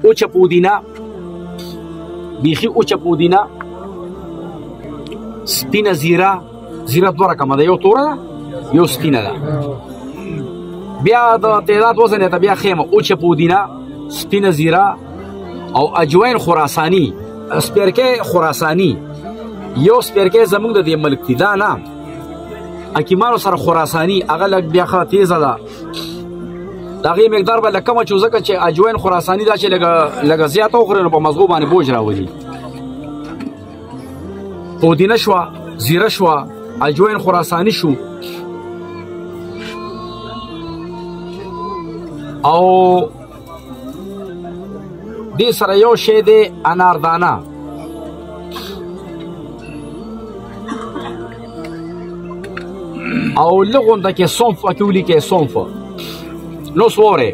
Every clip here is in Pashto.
اوچه پودینه بیخي اوچه پودینه سپینه زیره دوه رقمه ده یو توره ده یو سپینه ده بیا د تعداد وزن ته بیا خیمه اوچه پودینه سپینه زیره او اجوین خراسانی سپیرکه خراسانی یو سپیرکه زمونږ د دې ملک دی دا نه حکیمانو سره خراسانی هغه لږ بیا ښه تیزه ده د هغې مقدار به لږ کمه چې ځکه چې اجوین خراساني دا چې لږه زیاته وخورې نو په مزغو باندې بوج راولي پودینه شوه زیره شوه اجوین خراسانی شو او دې سره یو شی دی اناردانه او لغونده کې صنف پکې ولیکئ صنف نو سوره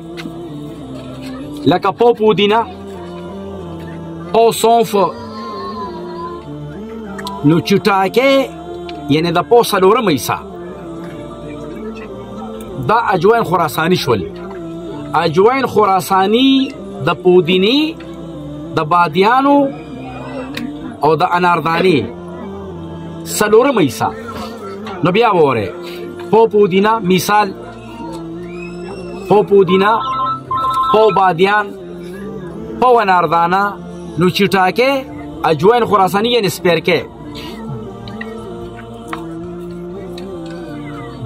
لکه پو پودینه پو صنف نو چټاکې یعنی د پو څلورمه حصه دا اجوین خراسانی شول اجوین خراسانی د پودینې د بادیانو او د اناردانې څلورمه حصه نو بیا وره پو پودینه مثال پو پودینه پو بادیان پو اناردانه نو چټاکې اجوین خراسانی یعنی سپیرکې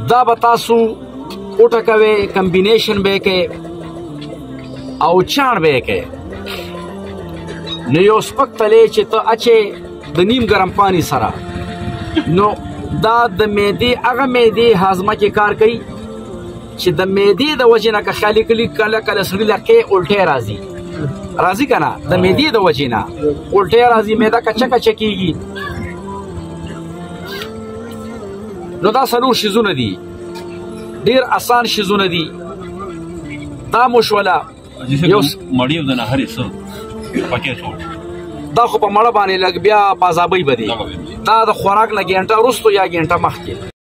دا به تاسو وټکوئ کمبینیشن به کې او چاڼ به کې نو یو سپک تلی چې ته اچې د نیم ګرم پانی سره نو دا د معدې هغه معدې هاضمه کې کار کوي چې د معدې د وجې نه که خیالي کله کله سړي له کې الټۍ راځي که نه د معدې د وجې نه الټۍ راځي معده کچه کچه کېږي نو دا څلور شیزونه دي ډېر اسان شیزونه دي دا مو شوله دا خو په مړه باندې لږ بیا پازابۍ به دی دا د خوراک نه ګینټه وروستو یا ګینټه مخکې